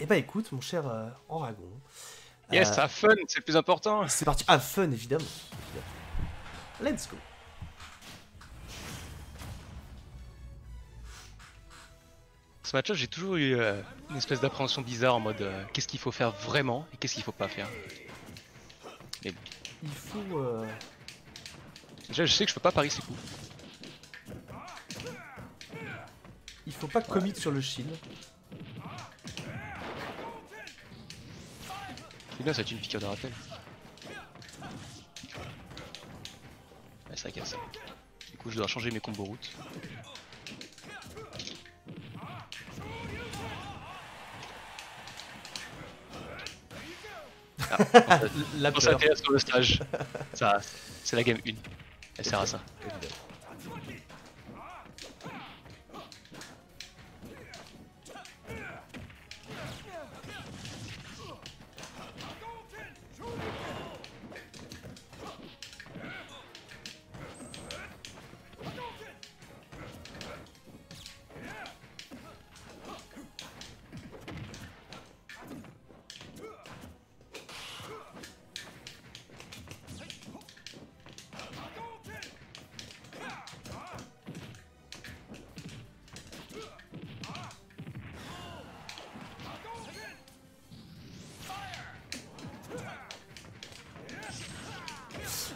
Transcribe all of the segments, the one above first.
Et bah écoute, mon cher Enragon. Yes, have fun, c'est le plus important. C'est parti, have fun évidemment. Let's go. Ce match-là, j'ai toujours eu une espèce d'appréhension bizarre en mode qu'est-ce qu'il faut faire vraiment et qu'est-ce qu'il faut pas faire. Mais bon. Il faut... Déjà, je sais que je peux pas parier ces coups. Il faut pas commit sur le shield. C'est bien, ça va être une piqûre de rappel. Ouais, ça casse. Du coup, je dois changer mes combos routes. Ah, La on peur. s'intéresse sur le stage. Ça, c'est la game 1. Elle sert à ça.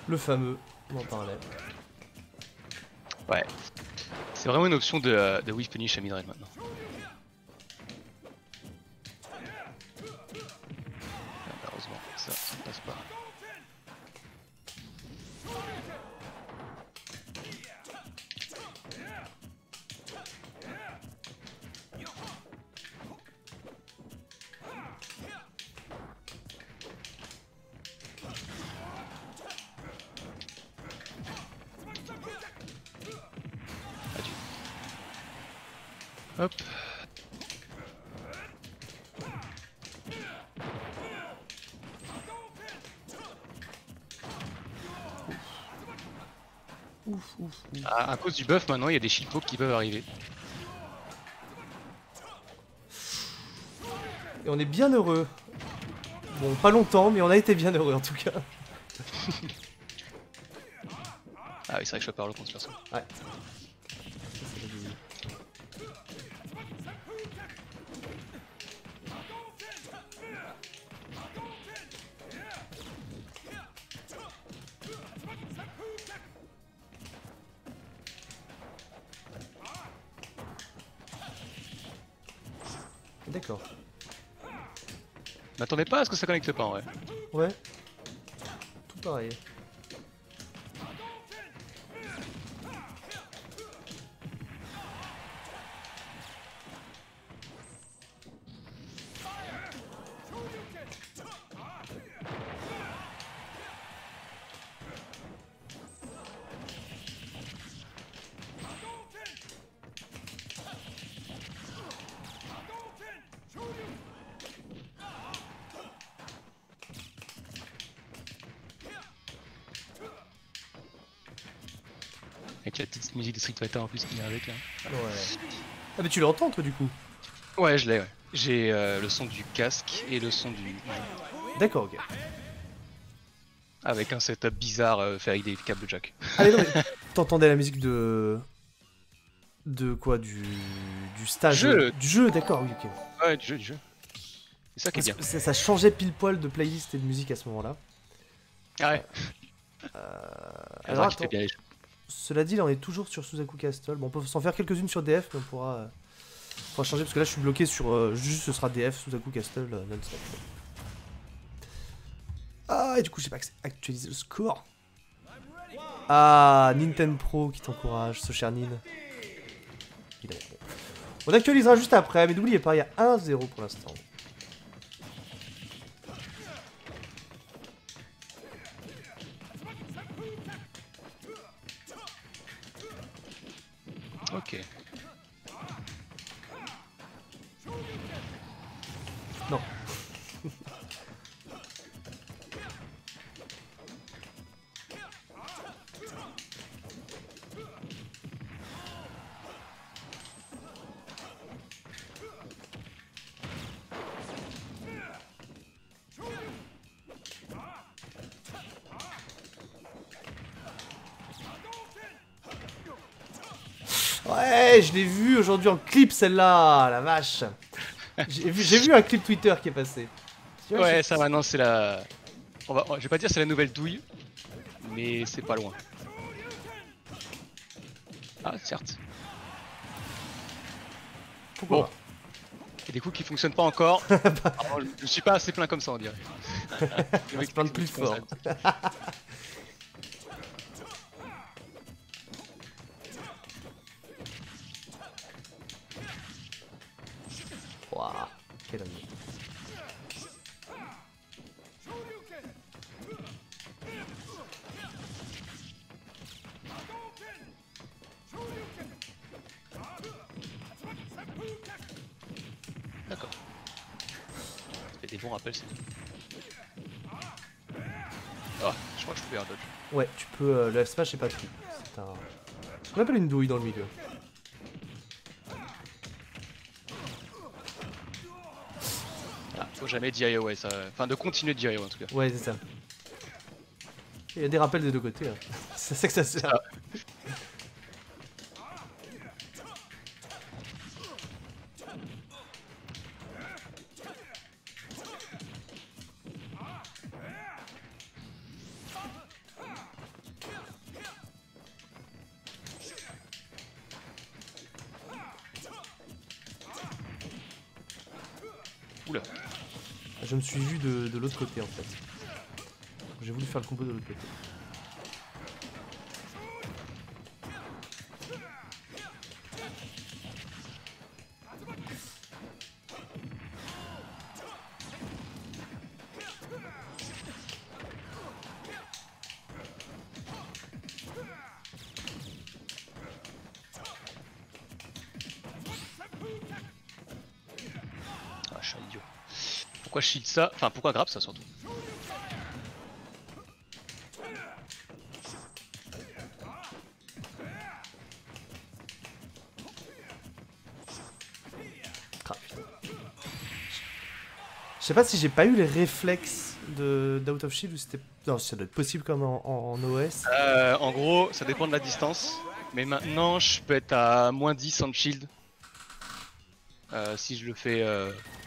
Le fameux, on en parlait. Ouais. C'est vraiment une option de whip punish à midrange maintenant. Malheureusement, ça ne passe pas. Hop. Ouf. À cause du buff maintenant, il y a des shield pokes qui peuvent arriver. Et on est bien heureux. Bon, pas longtemps, mais on a été bien heureux en tout cas. Ah oui, c'est vrai que je peux pas le contre perso. Ouais. D'accord. M'attendais pas à ce que ça connecte pas en vrai. Ouais. Tout pareil. Avec la petite musique de Street Fighter en plus qui vient avec là. Ouais. Ah mais tu l'entends toi du coup? Ouais, je l'ai, ouais. J'ai le son du casque et le son du... D'accord, ok. Avec un setup bizarre fait avec des câbles jack. Allez, non mais t'entendais la musique de... De quoi? Du stage? Du jeu, d'accord, oui, ok. Ouais, du jeu. C'est ça qui est bien. Ça changeait pile poil de playlist et de musique à ce moment-là. Ah ouais. Alors attends, bien les cela dit, là on est toujours sur Suzaku Castle. Bon, on peut s'en faire quelques-unes sur DF, mais on pourra changer parce que là je suis bloqué sur juste ce sera DF, Suzaku Castle non-stop. Ah, et du coup j'ai pas actualisé le score. Ah, Nintendo Pro qui t'encourage, ce cher Nin. On actualisera juste après, mais n'oubliez pas, il y a 1-0 pour l'instant. Ok. Non. Ouais, je l'ai vu aujourd'hui en clip celle-là, la vache. J'ai vu un clip Twitter qui est passé. Tu vois, Ouais, ça maintenant c'est la... je vais pas dire c'est la nouvelle douille, mais c'est pas loin. Ah, certes. Pourquoi Bon. Et des coups qui fonctionnent pas encore. Alors, je suis pas assez plein comme ça, on dirait. On va se plaindre plus fort. Waouh, quel ami. D'accord. Ça fait des bons rappels, c'est bien. Ah, je crois que je peux faire un dodge. Ouais, tu peux. Le F-Smash, c'est pas tout. C'est un. Ce qu'on appelle une douille dans le milieu. Ah, faut jamais dire ouais, ça... Enfin, de continuer de dire en tout cas. Ouais, c'est ça. Il y a des rappels des deux côtés. Hein. C'est ça que ça sert. Ah. Oula. Je me suis vu de l'autre côté en fait. J'ai voulu faire le combo de l'autre côté. Ah, je suis un idiot. Pourquoi je shield ça? Enfin, pourquoi grab ça surtout? Ah, putain. Je sais pas si j'ai pas eu les réflexes d'Out of Shield ou c'était. Non, ça doit être possible comme en OS. En gros, ça dépend de la distance. Mais maintenant, je peux être à moins 10 en shield. Si je le fais...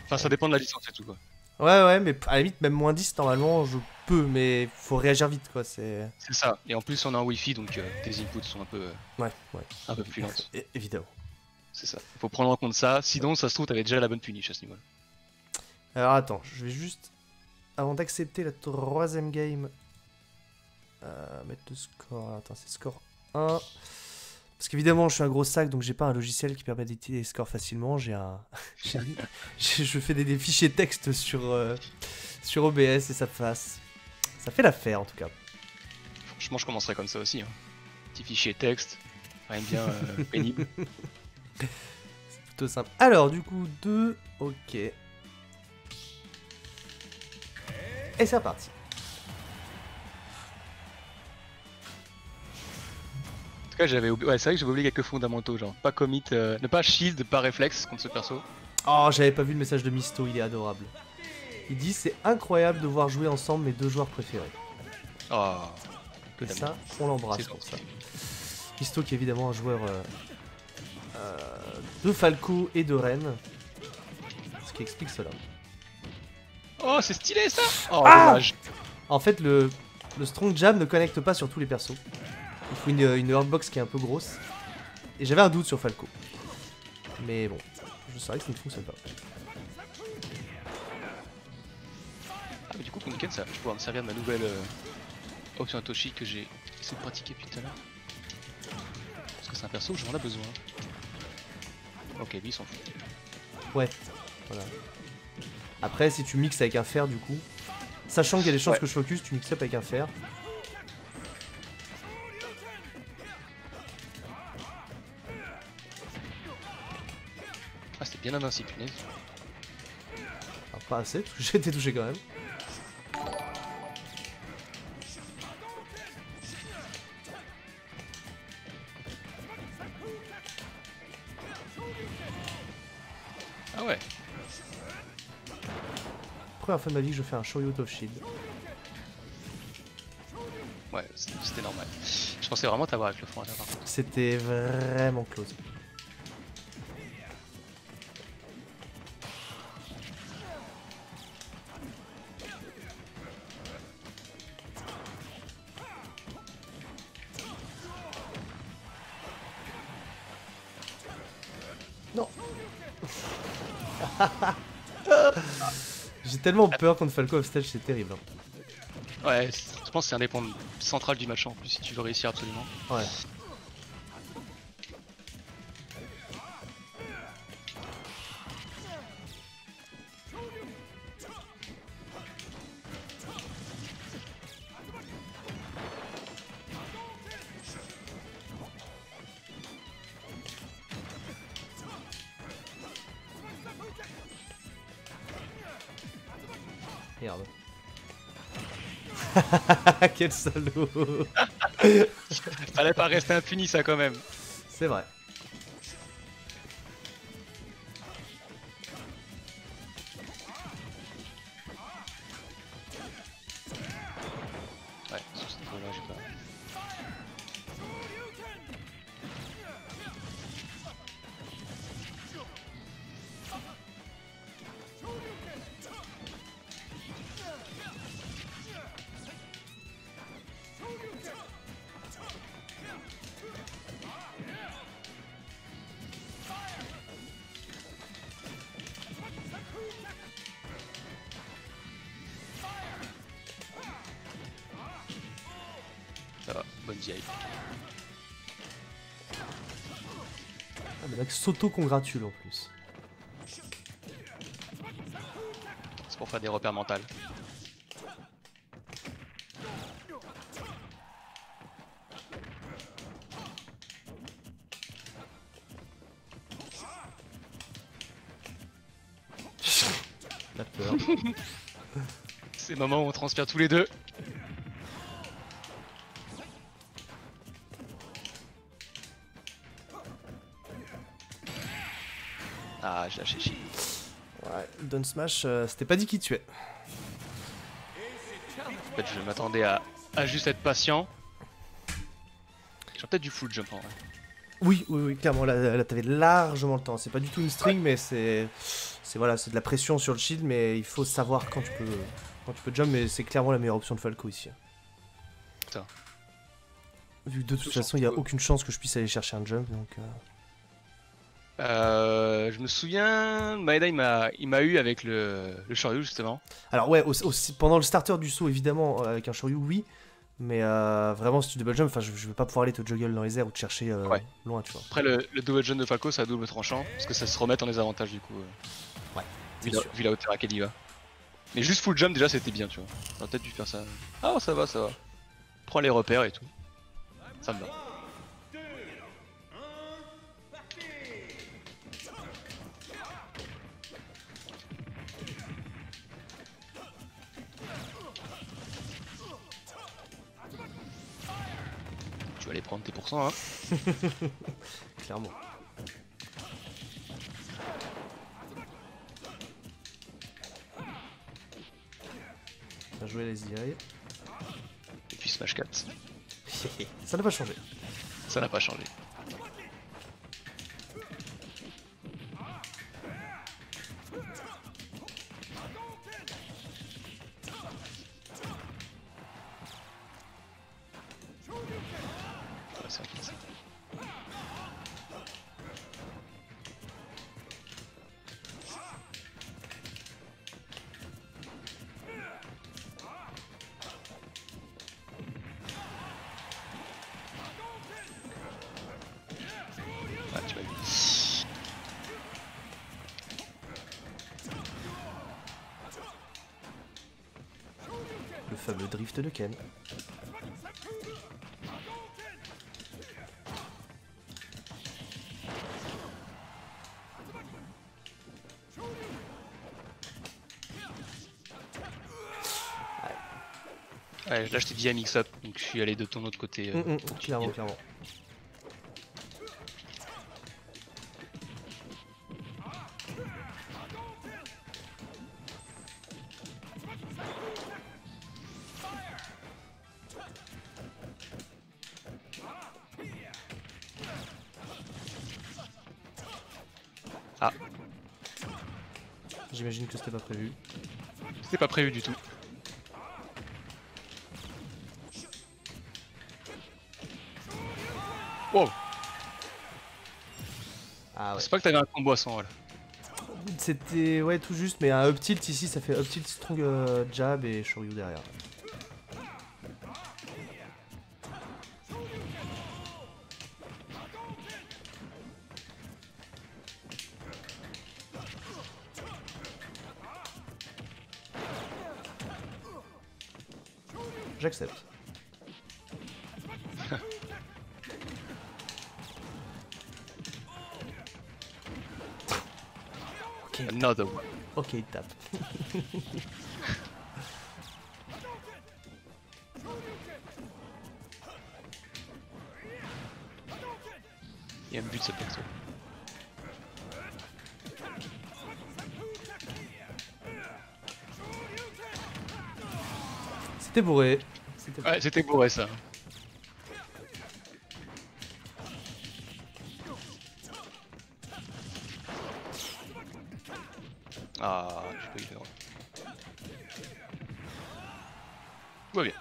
Enfin, ça dépend de la distance et tout quoi. Ouais, mais à la limite, même moins 10, normalement, je peux, mais faut réagir vite quoi. C'est ça. Et en plus, on est en Wi-Fi, donc tes inputs sont ouais. un peu plus lentes. Évidemment. C'est ça. Faut prendre en compte ça. Sinon, ça se trouve, t'avais déjà la bonne punish à ce niveau-là. Alors attends, je vais juste, avant d'accepter la troisième game, mettre le score. Attends, c'est score 1. Parce qu'évidemment, je suis un gros sac, donc j'ai pas un logiciel qui permet d'éditer les scores facilement. J'ai un, je fais des fichiers texte sur OBS et ça fait l'affaire en tout cas. Franchement, je commencerai comme ça aussi. Hein. Petit fichier texte, rien de bien pénible. C'est plutôt simple. Alors, du coup, 2, ok. Et c'est reparti. En tout cas, j'avais oublié... Ouais, c'est vrai que j'avais oublié quelques fondamentaux, genre pas commit, ne pas shield, pas réflexe contre ce perso. Oh, j'avais pas vu le message de Misto, il est adorable. Il dit c'est incroyable de voir jouer ensemble mes deux joueurs préférés. Oh, et ça, on l'embrasse pour ça. Misto qui est évidemment un joueur de Falco et de Rennes. Ce qui explique cela. Oh, c'est stylé ça. Oh, ah dommage. En fait, le Strong Jam ne connecte pas sur tous les persos. Il faut une hurtbox qui est un peu grosse. Et j'avais un doute sur Falco. Mais bon, je savais que ça ne fonctionne pas. Ah, mais du coup, contre Ken, ça, je vais pouvoir me servir de ma nouvelle option Toshi que j'ai essayé de pratiquer depuis tout à l'heure. Parce que c'est un perso où j'en ai besoin. Ok, lui il s'en fout. Ouais, voilà. Après, si tu mixes avec un fer, du coup, sachant qu'il y a des chances que je focus, tu mixes up avec un fer. Ah, c'était bien invincible, punaise. Alors, pas assez, parce que j'ai été touché quand même. Ah ouais. Première fois de ma vie que je fais un Shoryou of Shield. Ouais, c'était normal. Je pensais vraiment t'avoir avec le front à par contre. C'était vraiment close. Non. J'ai tellement peur contre Falco offstage, c'est terrible. Hein. Ouais, je pense que c'est un des points centraux du match en plus si tu veux réussir absolument. Ouais. Merde. Quel salaud. Fallait pas rester impuni ça quand même. C'est vrai. Ouais, sur cette fois-là, j'ai pas. Ça va, bonne vieille. Ah, le mec s'auto-congratule en plus. C'est pour faire des repères mentaux. La peur. C'est le moment où on transpire tous les deux. Ah, j'ai lâché chier. Ouais, Down Smash, c'était pas dit qui tuait. En fait, je m'attendais à juste être patient. J'aurais peut-être du full jump en vrai. Oui, oui, oui, clairement, là t'avais largement le temps. C'est pas du tout une string, mais c'est voilà, c'est de la pression sur le shield, mais il faut savoir quand tu peux jump, mais c'est clairement la meilleure option de Falco ici. Putain. Vu que de toute façon, il y a aucune chance que je puisse aller chercher un jump, donc. Je me souviens, Maeda il m'a eu avec le Shoryu justement. Alors ouais, aussi, pendant le starter du saut, évidemment, avec un Shoryu, oui. Mais vraiment, si tu double jump, je vais pas pouvoir aller te juggle dans les airs ou te chercher Ouais. loin, tu vois. Après le double jump de Falco, c'est à double tranchant, parce que ça se remet en désavantage du coup. Ouais, Vu la hauteur à laquelle il va. Mais juste full jump déjà c'était bien, tu vois. On aurait peut-être dû faire ça. Ah ça va, ça va. Prends les repères et tout. Ça me va. Tu vas aller prendre tes pourcents, hein. Clairement. Bien joué les IA. Et puis Smash 4. Ça n'a pas changé. Ça n'a pas changé. Ouais, c'est vrai que ça. Ah, tu m'as vu. Le fameux drift de Ken. Ouais, là je t'ai dit à mix-up, donc je suis allé de ton autre côté. Clairement, clairement. J'imagine que c'était pas prévu. C'était pas prévu du tout. Wow. Ah ouais. C'est pas que t'avais un combo à 100 là. C'était ouais tout juste, mais un up tilt ici ça fait up tilt strong jab et Shoryu derrière. J'accepte. Ok, Another one. ok, il tape. Il y a un but de ce perso. C'était bourré. Ouais, c'était beau, ouais, ça. Ah, je peux y faire. Tout va bien.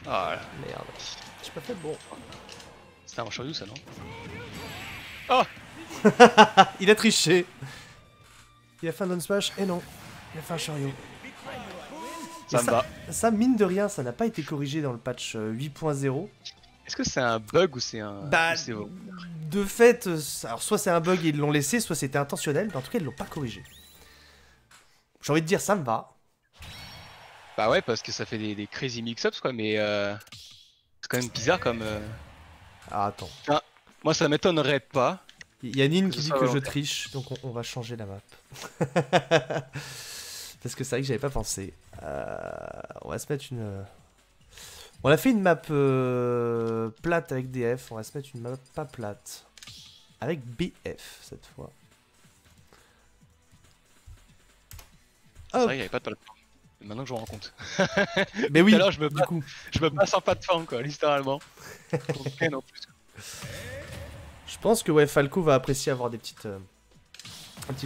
Ah, là. Merde. J'ai pas fait bon. C'était un Shoryu ça, non? Oh! Il a triché. Il a fait un down smash et non. Il a fait un Shoryu. Ça me va. Ça, mine de rien, ça n'a pas été corrigé dans le patch 8.0. Est-ce que c'est un bug ou c'est un... Bah, ou c'est bon? de fait, alors soit c'est un bug et ils l'ont laissé, soit c'était intentionnel, mais en tout cas ils l'ont pas corrigé. J'ai envie de dire ça me va. Bah ouais, parce que ça fait des crazy mix-ups quoi, mais c'est quand même bizarre comme... Ah, attends. Moi ça m'étonnerait pas. Il y a Nin qui ce dit soit que je volontaire. triche, donc on va changer la map. Parce que c'est vrai que j'avais pas pensé. On va se mettre une... On a fait une map plate avec DF, on va se mettre une map pas plate. Avec BF cette fois. C'est Hop. vrai qu'il n'y avait pas de plateforme. Maintenant que je me rends compte. Mais oui, Tout à l'heure, je me du coup. passe en plateforme quoi, littéralement. Pour Ken, en plus. Je pense que ouais, Falco va apprécier avoir des petites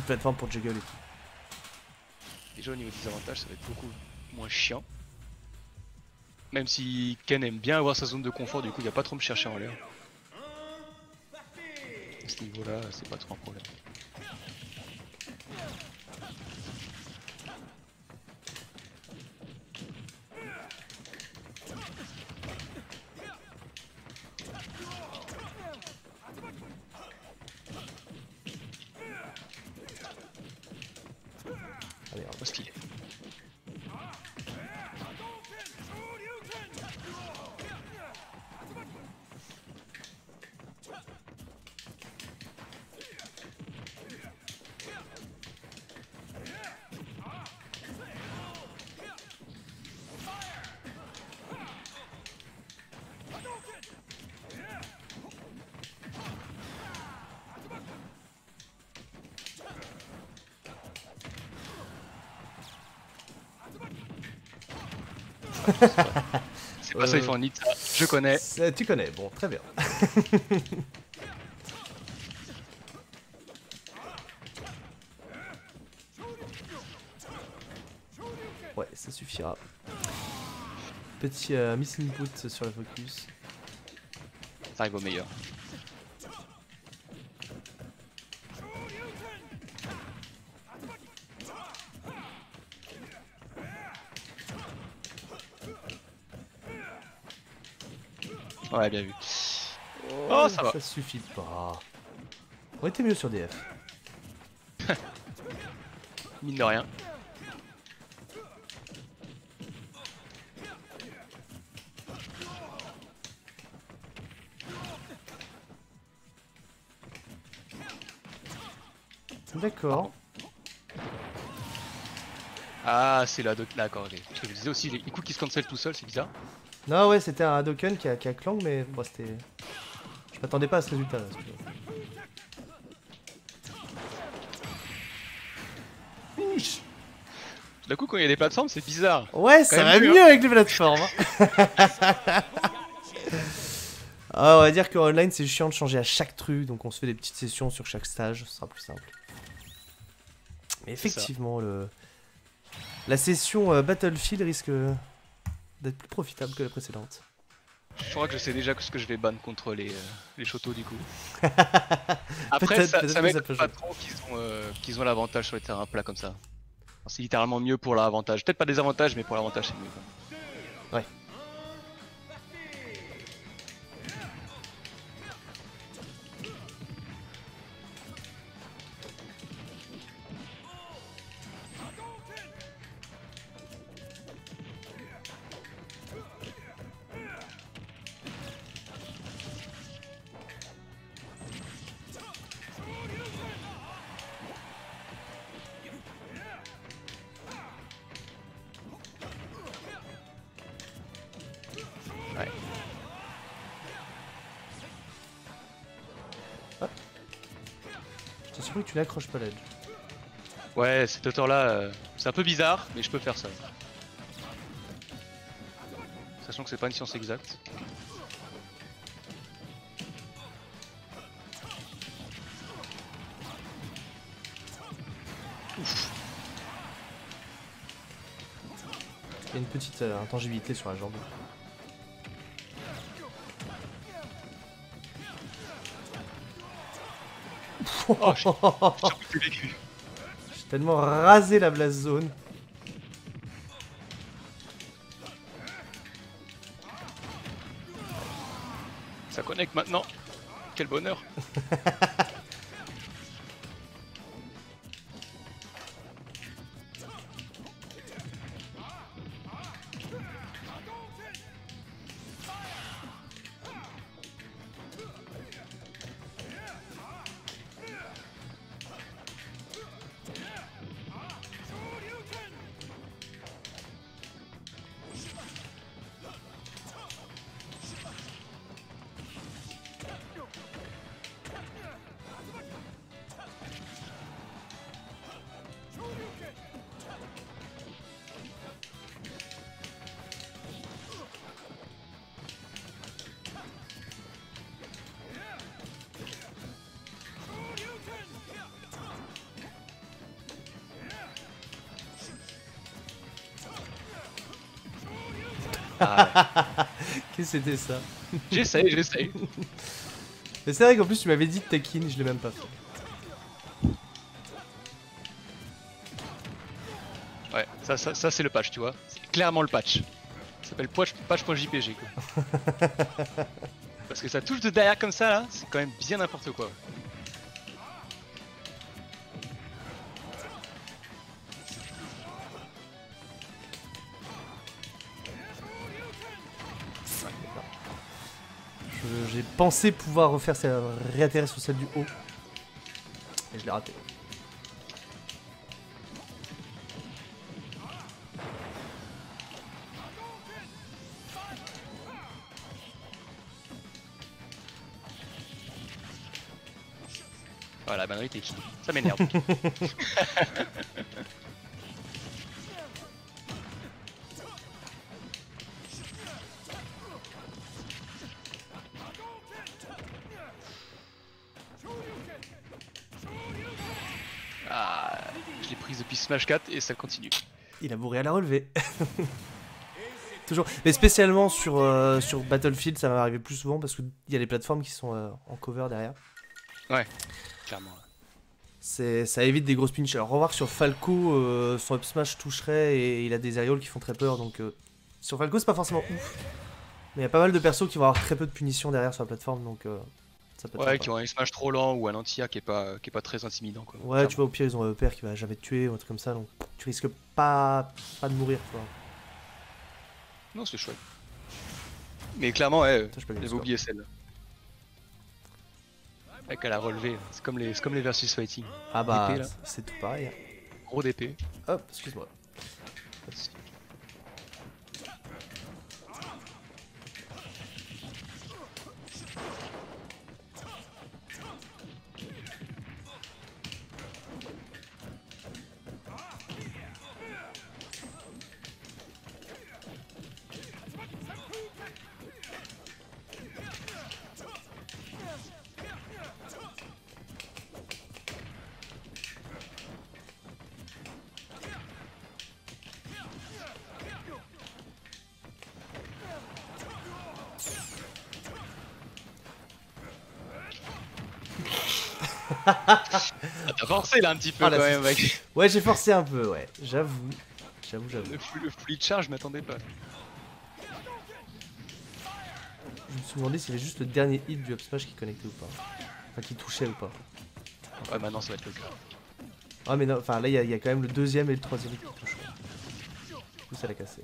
plateformes pour juggle et tout. Déjà au niveau des avantages, ça va être beaucoup moins chiant. Même si Ken aime bien avoir sa zone de confort, du coup il va pas trop me chercher en l'air. À ce niveau-là, c'est pas trop un problème. Allez, Où est-ce qu'il est? C'est pas ça, il faut en hit, ça. Je connais. Tu connais, bon, très bien. Ouais, ça suffira. Petit miss input sur la focus. Ça arrive au meilleur. Ouais, bien vu. Oh, ça va. Ça suffit pas. On était mieux sur DF. Mine de rien. D'accord. Ah, c'est la doc. D'accord, ok. Parce que je disais aussi, les coups qui se cancellent tout seul, c'est bizarre. Non, ouais, c'était un Hadoken qui a clang, mais bon, c'était. Je m'attendais pas à ce résultat là. Si tu veux. Finish. D'un coup, quand il y a des plateformes, c'est bizarre. Ouais, ça va mieux avec les plateformes. Hein. Ah, on va dire qu'en online, c'est chiant de changer à chaque truc, donc on se fait des petites sessions sur chaque stage, ce sera plus simple. Mais effectivement, la session Battlefield risque d'être plus profitable que la précédente. Je crois que je sais déjà ce que je vais ban contre les chotos du coup. Après, ça m'aide pas trop qu'ils ont l'avantage sur les terrains plats comme ça. C'est littéralement mieux pour l'avantage. Peut-être pas des avantages, mais pour l'avantage, c'est mieux. Ouais. Je suis sûr que tu n'accroches pas l'edge. Ouais, cette hauteur là, c'est un peu bizarre, mais je peux faire ça. Sachant que c'est pas une science exacte. Ouf. Il y a une petite intangibilité sur la jambe. Oh, j'ai tellement rasé la blast zone. Ça connecte maintenant. Quel bonheur. Ah. Qu'est-ce que c'était ça? J'essaye. Mais c'est vrai qu'en plus tu m'avais dit de taquine, je l'ai même pas fait. Ouais, ça c'est le patch, tu vois. C'est clairement le patch. Ça s'appelle patch.jpg quoi. Parce que ça touche de derrière comme ça là, c'est quand même bien n'importe quoi. J'ai pensé pouvoir refaire réatterrir sur celle du haut. Et je l'ai raté. Voilà, banalité qui. Ça m'énerve. Ah, je l'ai prise depuis Smash 4 et ça continue. Il a bourré à la relever. Toujours. Mais spécialement sur Battlefield, ça va arriver plus souvent parce qu'il y a les plateformes qui sont en cover derrière. Ouais, clairement. Ça évite des grosses pinches. Alors remarque sur Falco, son up smash toucherait et il a des aérials qui font très peur. Donc sur Falco, c'est pas forcément ouf. Mais il y a pas mal de persos qui vont avoir très peu de punitions derrière sur la plateforme. Donc ça peut être Ouais, qui ont un smash trop lent ou un anti-A qui est pas très intimidant quoi. Ouais, clairement. Tu vois, au pire, ils ont un père qui va jamais te tuer ou un truc comme ça. Donc tu risques pas de mourir, quoi. Non, c'est chouette. Mais clairement, ouais, j'avais oublié celle-là. Avec à la relever, c'est comme les versus fighting. Ah bah, c'est tout pareil. Gros d'épée. Hop, excuse-moi. T'as forcé là un petit peu Ah, la quand même, mec. Ouais, j'ai forcé un peu, ouais. J'avoue. J'avoue. Le fully charge, je m'attendais pas. Je me suis demandé s'il y avait juste le dernier hit du up smash qui connectait ou pas. Enfin, qui touchait ou pas. Ouais, maintenant ça va être le cas. Ah, mais non, enfin là, il y a quand même le deuxième et le troisième hit qui touchent. Du coup, ça l'a cassé.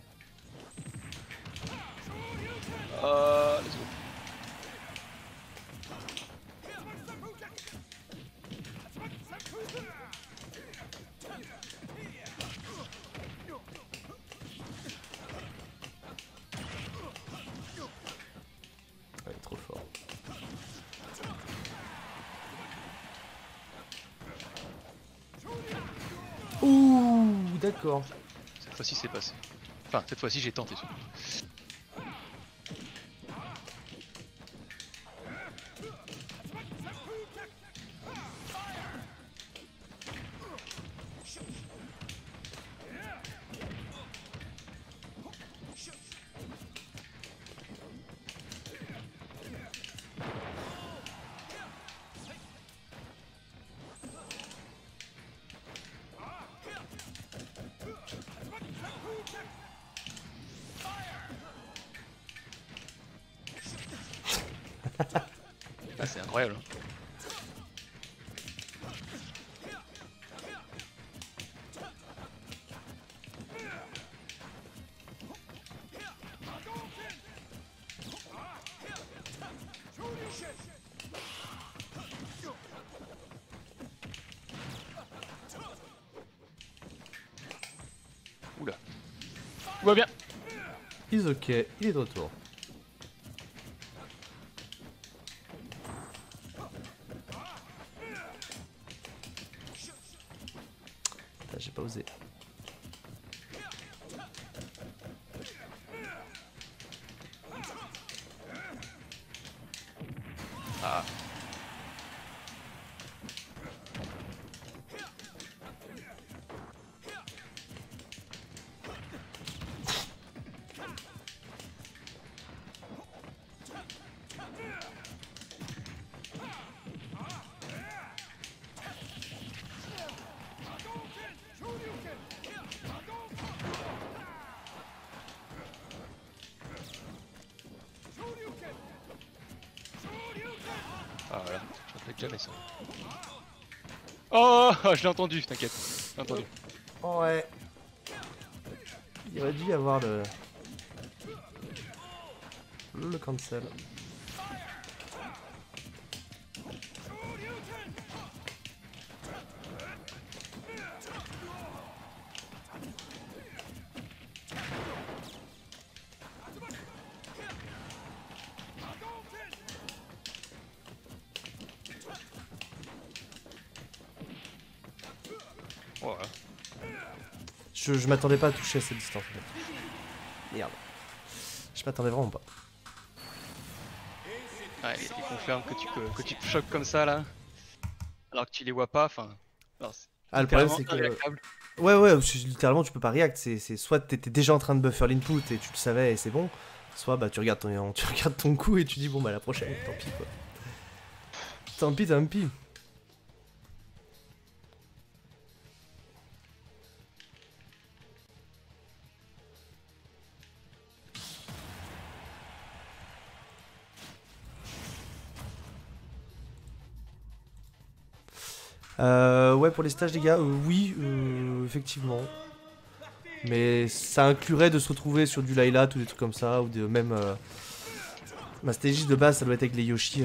Let's go. Ouais, trop fort. Ouh, d'accord. Cette fois-ci c'est passé. Enfin, cette fois-ci j'ai tenté surtout. Ah, c'est incroyable. Oula. Tout va bien. He's ok, il est de retour. Putain, j'ai pas osé. Ah. Ah voilà, je répète jamais ça. Oh, je l'ai entendu, t'inquiète. Je l'ai entendu. Ouais. Il aurait dû y avoir le cancel. Voilà. Je m'attendais pas à toucher à cette distance. En fait. Merde. Je m'attendais vraiment pas. Ouais, il confirme que tu te choques comme ça là. Alors que tu les vois pas, enfin. Ah, le problème Littéralement c'est que. irréactable. Ouais, littéralement tu peux pas react. C'est soit t'étais déjà en train de buffer l'input et tu le savais et c'est bon. Soit bah tu regardes ton coup et tu dis bon bah la prochaine, tant pis quoi. Tant pis. Ouais, pour les stages, les gars, oui, effectivement. Mais ça inclurait de se retrouver sur du Layla ou des trucs comme ça, ou de même. Ma stratégie de base, ça doit être avec les Yoshi.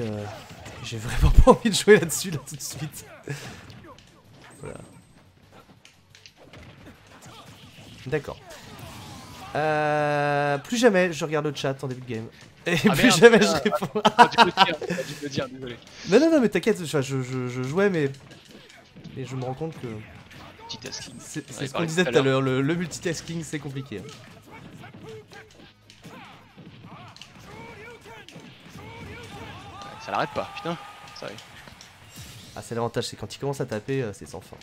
J'ai vraiment pas envie de jouer là-dessus, là, tout de suite. Voilà. D'accord. Plus jamais je regarde le chat en début de game. Et Ah, plus merde, jamais putain. je réponds. T'as dû me le dire, désolé. Non, mais t'inquiète, je jouais, mais. Et je me rends compte que. Multitasking. C'est Ouais, ce qu'on disait tout à l'heure, le multitasking c'est compliqué. Ça l'arrête pas, putain. Ça arrive. Ah, c'est l'avantage, c'est quand il commence à taper, c'est sans fin.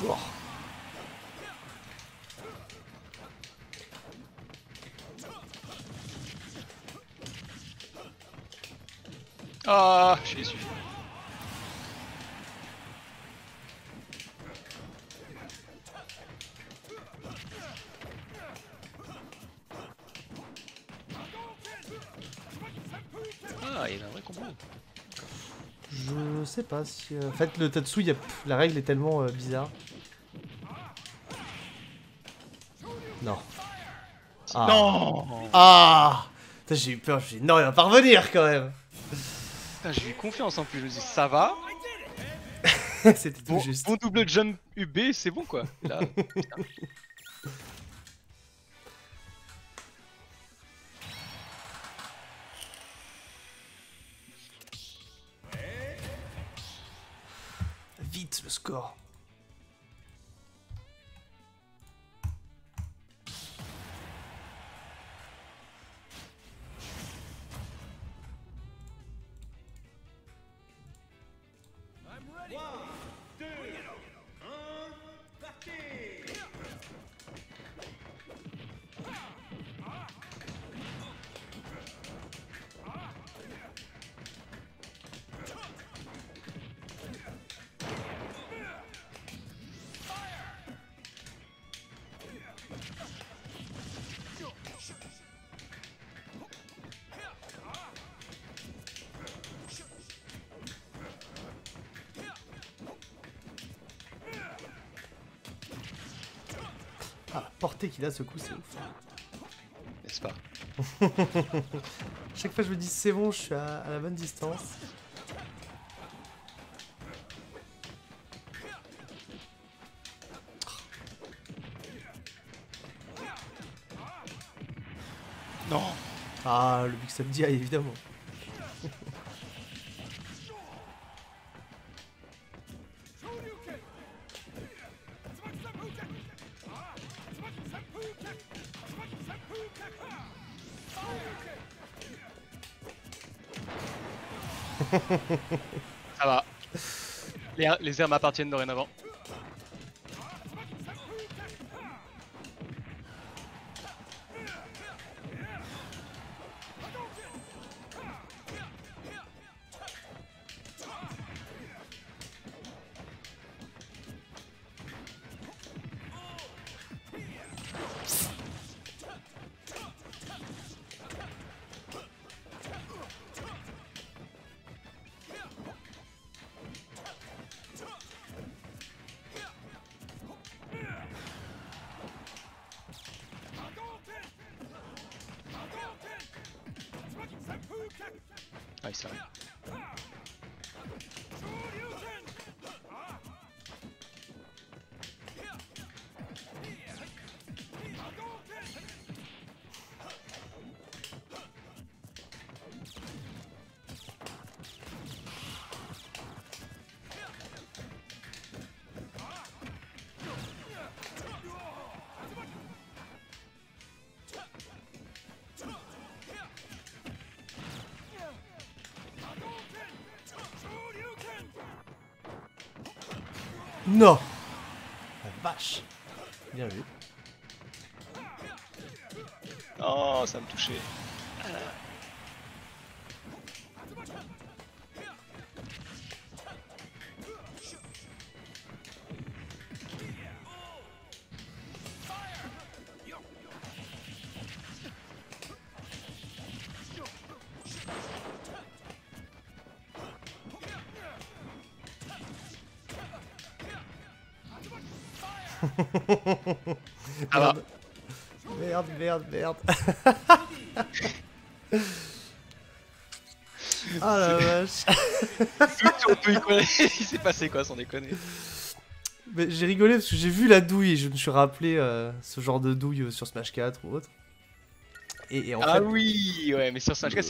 Oh. Ah, je suis déçu. Ah, il y a un vrai combo. Je sais pas si... En fait, le Tatsu, la règle est tellement bizarre. Non. Ah. Non. Ah. Putain, j'ai eu peur, j'ai dit non, il va pas revenir quand même. Putain, j'ai eu confiance en plus, je me dis ça va. C'était tout Bon, juste. bon double jump UB, c'est bon quoi. Et là, putain. Vite, le score. Ah, la portée qu'il a ce coup, c'est ouf. N'est-ce pas? Chaque fois je me dis c'est bon, je suis à la bonne distance. Non. Ah, le Big Sam DI, évidemment. Ça va. Les airs m'appartiennent dorénavant. Ah, il s'arrête. Non. La vache. Bien vu. Oh, ça me touchait. Ah bah. Merde, merde, merde. Ah la vache. Il s'est passé quoi sans déconner? Mais j'ai rigolé parce que j'ai vu la douille et je me suis rappelé ce genre de douille sur Smash 4 ou autre. Et en Ah fait... oui, ouais, mais sur Smash 4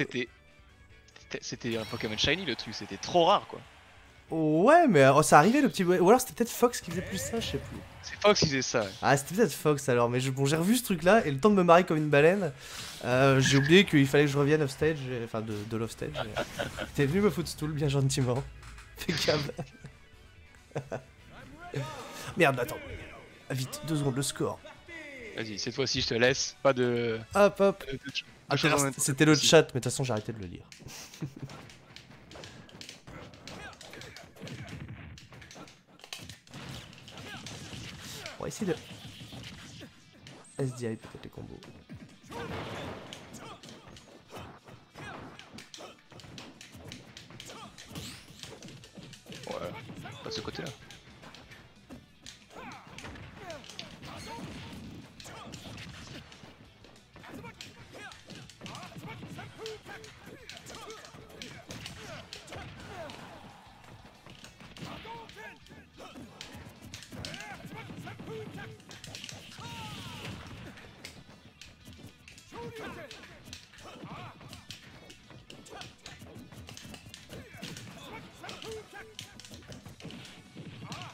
c'était un Pokémon Shiny le truc, c'était trop rare quoi. Ouais, mais ça arrivait le petit... Ou alors c'était peut-être Fox qui faisait plus ça, je sais plus. C'est Fox qui faisait ça. Ouais. Ah, c'était peut-être Fox alors, mais bon, j'ai revu ce truc-là et le temps de me marrer comme une baleine, j'ai oublié qu'il fallait que je revienne offstage, enfin de l'offstage. T'es venu me footstool bien gentiment. Impeccable. Merde, attends. Vite, 2 secondes, le score. Vas-y, cette fois-ci je te laisse. Pas de. Hop, hop. de choses en même temps. C'était le chat, mais de toute façon, j'ai arrêté de le lire. On va essayer de... SDI peut-être les combos. Ouais, pas de ce côté-là.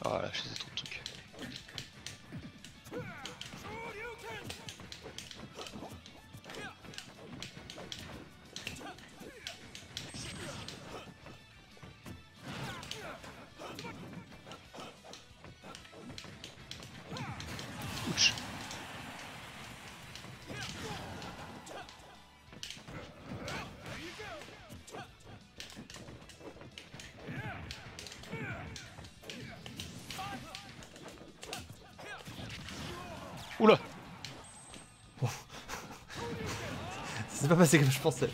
Oh là, je sais trop de trucs. Ouch. Oula. C'est pas passé comme je pensais.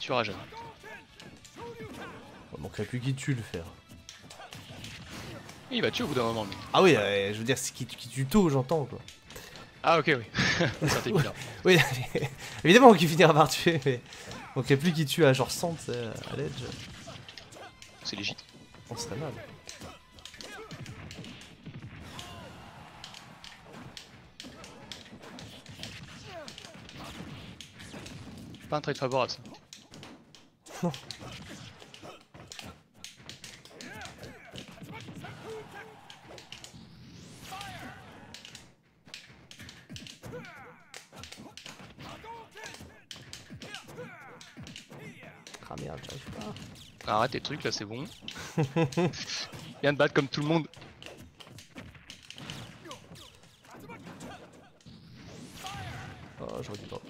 Tu auras jamais. Il manquerait plus qui tue le faire. Il va tuer au bout d'un moment, lui. Ah oui, je veux dire, c'est qui tue tôt, j'entends quoi. Ah ok, oui. C'est évident. Oui, évidemment qu'il finira par tuer, mais... Il manquerait plus qui tue à genre 100, à l'edge. C'est légitime. On serait mal. Pas un trade favorable ça. Non. Ah merde, j'arrive pas. Arrête tes trucs là, c'est bon. Viens de battre comme tout le monde. Oh, j'aurais dû pas.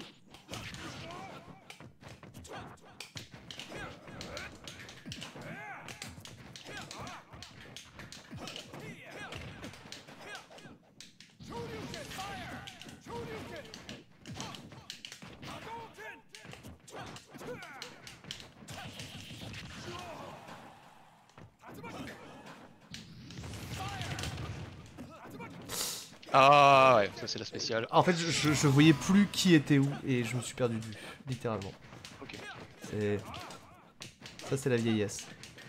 Ah ouais, ça c'est la spéciale. Ah, en fait, je voyais plus qui était où et je me suis perdu de vue, littéralement. Ok. C'est... Ça, c'est la vieillesse,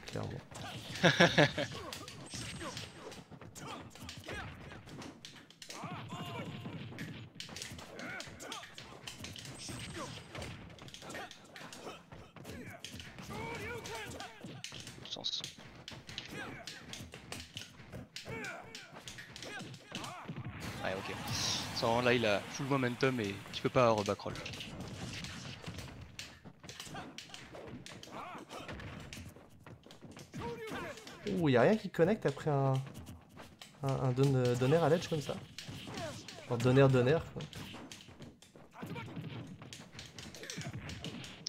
clairement. Sens. Ouais, ok. Sans là, il a full momentum et tu peux pas rebackroll. Ouh, y'a rien qui connecte après un donner à l'edge comme ça. Genre donner quoi.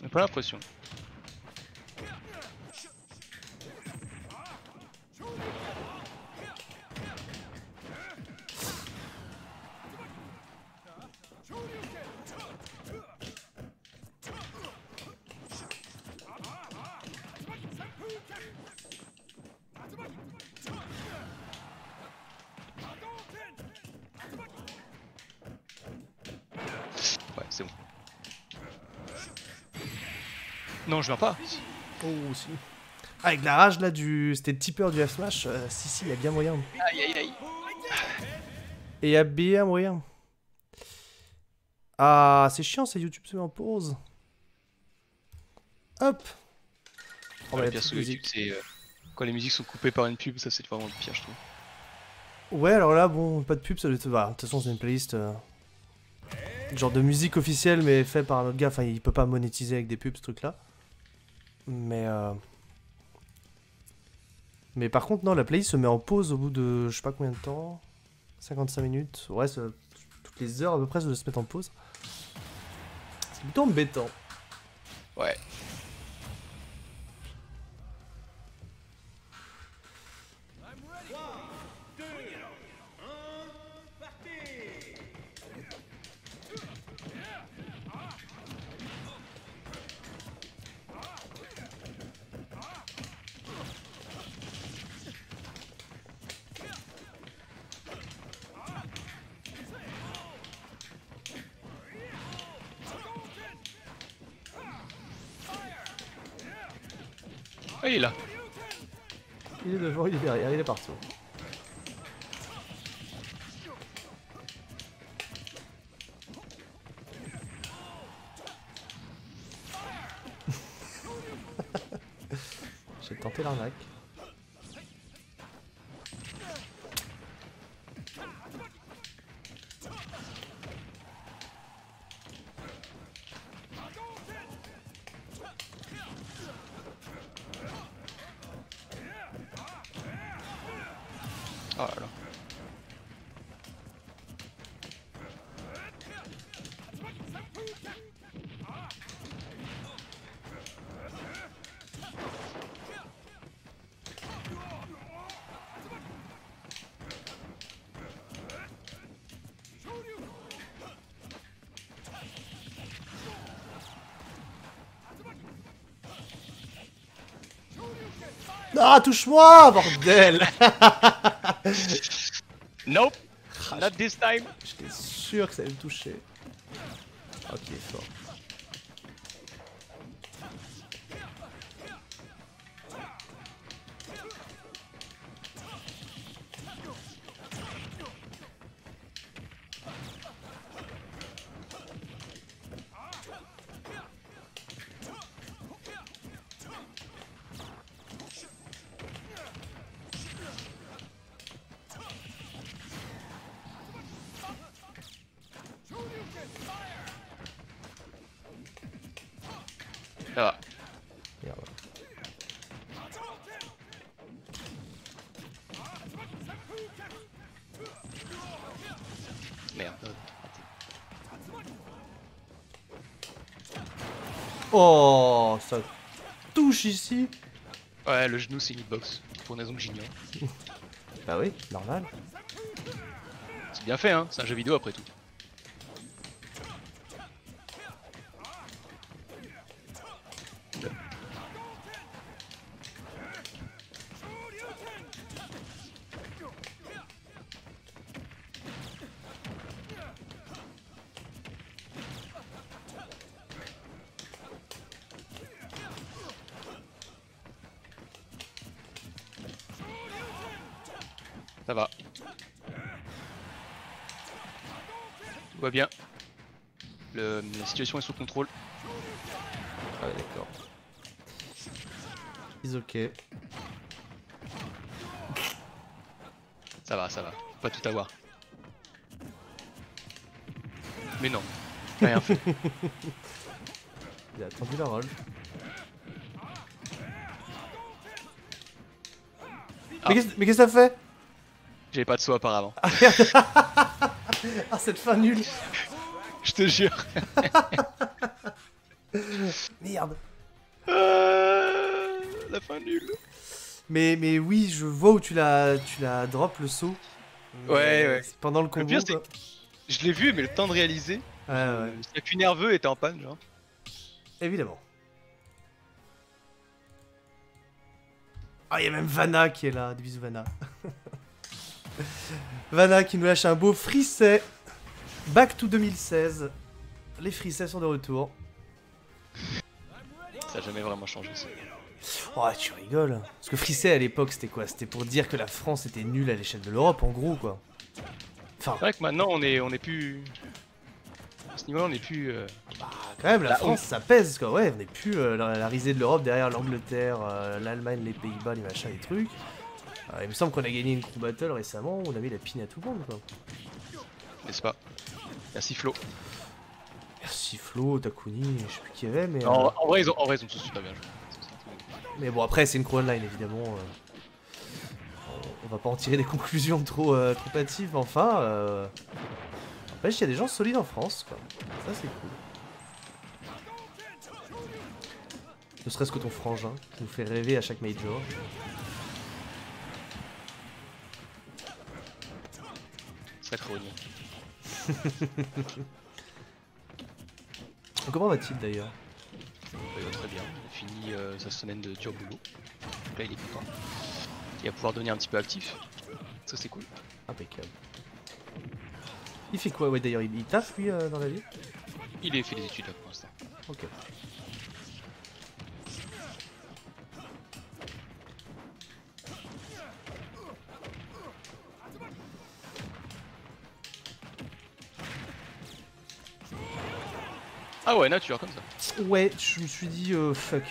J'ai pas l'impression. Ouais, c'est bon. Non, je viens pas. Oh, si. Avec la rage là du... C'était le tipeur du F-Smash, si, y a bien moyen. Aïe aïe aïe. Et y a bien moyen. Ah, c'est chiant, c'est YouTube se met en pause. Hop. On va Le la pire petite sur YouTube, musique. c'est quand les musiques sont coupées par une pub, ça c'est vraiment le pire, je trouve. Ouais, alors là, bon, pas de pub, ça doit être... Bah, de toute façon, c'est une playlist... genre de musique officielle, mais fait par un autre gars. Enfin, il peut pas monétiser avec des pubs, ce truc-là. Mais... Mais par contre, non, la playlist se met en pause au bout de... Je sais pas combien de temps. 55 minutes. Ouais, toutes les heures à peu près, ça doit se mettre en pause. C'est plutôt embêtant. Ouais. Ah, il est là. Il est devant, il est derrière, il est partout. J'ai tenté l'arnaque. Oh là là. Ah, touche-moi, bordel. Nope. Not this time. J'étais sûr que ça allait me toucher. Ok, fort. Ça va. Merde. Merde. Oh, ça touche ici. Ouais, le genou c'est une hitbox. Pour une raison que j'ignore. Bah oui, normal. C'est bien fait, hein. C'est un jeu vidéo après tout. Ça va. Tout va bien. La situation est sous contrôle. Ah ouais, d'accord. Is ok. Ça va, ça va. Faut pas tout avoir. Mais non. Rien fait. Il a attendu la roll. Ah. Mais qu'est-ce que ça fait? J'avais pas de saut apparemment. Ah, cette fin nulle. Je te jure. Merde. La fin nulle. Mais oui, je vois où tu l'as drop le saut. Mais Ouais. c'est pendant le combo. pire, c'est quoi. Je l'ai vu, mais le temps de réaliser. Ouais, ouais. Le circuit nerveux était en panne, genre. Évidemment. Ah, il y a même Vanna qui est là. Des bisous, Vanna. Vanna qui nous lâche un beau frisset. Back to 2016. Les frissets sont de retour. Ça a jamais vraiment changé ça. Oh, tu rigoles. Parce que frisset à l'époque, c'était quoi? C'était pour dire que la France était nulle à l'échelle de l'Europe, en gros, quoi. Enfin, C'est vrai que maintenant on est plus. À ce niveau-là, on est plus. quand même, la Bah, France, ça pèse, quoi. Ouais, on n'est plus la risée de l'Europe derrière l'Angleterre, l'Allemagne, les Pays-Bas, les machins, les trucs. Il me semble qu'on a gagné une crew battle récemment où on avait la pine à tout le monde quoi. N'est-ce pas? Merci Flo. Merci Flo, Takuni, je sais plus qui y avait mais... En vrai, ils ont tous super bien joué. Mais bon après c'est une crew online évidemment. On va pas en tirer des conclusions trop hâtives, mais enfin... N'empêche il y a des gens solides en France quoi. Ça c'est cool. Ne serait-ce que ton frangin qui nous fait rêver à chaque major. C'est très oignon. Comment va-t-il d'ailleurs? Il va très bien. Il a fini sa semaine de dur boulot. Donc là il est content. Il va pouvoir devenir un petit peu actif. Ça c'est cool. Impeccable. Il fait quoi ouais d'ailleurs il taffe lui dans la vie? Il a fait des études là pour l'instant. Ok. Ah ouais, nature comme ça. Ouais, je me suis dit fuck.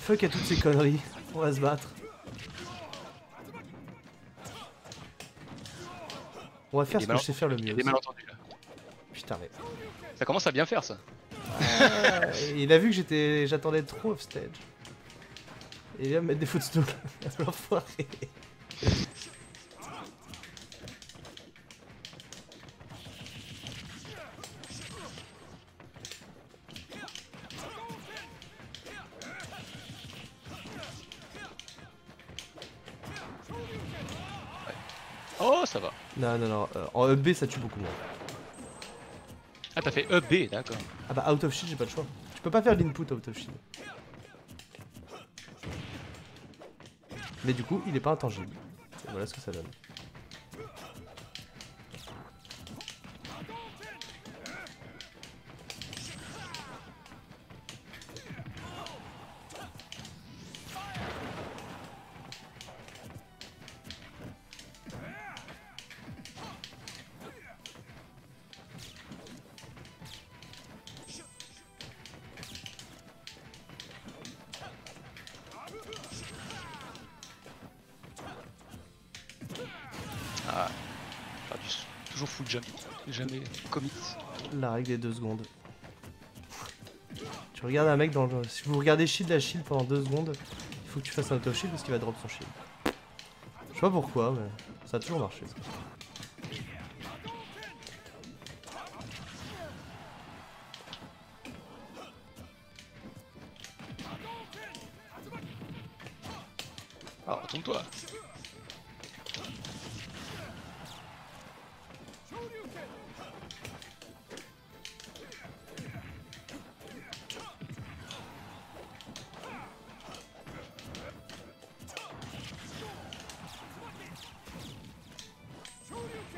Fuck à toutes ces conneries. On va se battre. On va faire ce que je sais faire le Il y a mieux. des malentendus là. Putain mais... Ça commence à bien faire ça. Il a vu que j'attendais trop off stage. Et il vient me mettre des footstools. L'enfoiré. Oh ça va. Non, non, non. En EB, ça tue beaucoup moins. Ah t'as fait EB, d'accord. Ah bah, out of shield, j'ai pas le choix. Tu peux pas faire l'input out of shield. Mais du coup, il est pas intangible. Et voilà ce que ça donne. Ah. Toujours full jump. Jamais commit. La règle des 2 secondes. Tu regardes un mec dans le... Si vous regardez shield à shield pendant 2 secondes, il faut que tu fasses un auto shield parce qu'il va drop son shield. Je sais pas pourquoi, mais ça a toujours marché. Ça. Ah, retourne-toi.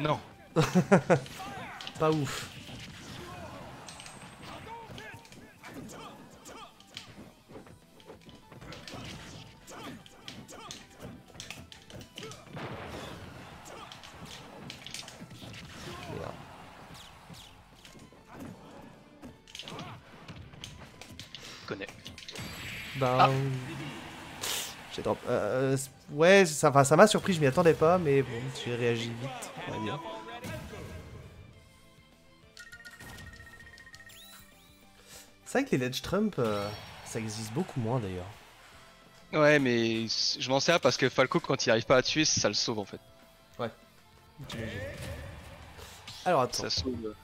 Non. Pas ouf. Merde. Je connais. Ben... J'ai drop. Ouais, ça m'a surpris, je m'y attendais pas, mais bon, j'ai réagi vite, on va dire. C'est vrai que les ledge trump, ça existe beaucoup moins d'ailleurs. Ouais, mais je m'en sers parce que Falco, quand il arrive pas à tuer, ça le sauve en fait. Ouais. Alors attends. Ça sauve.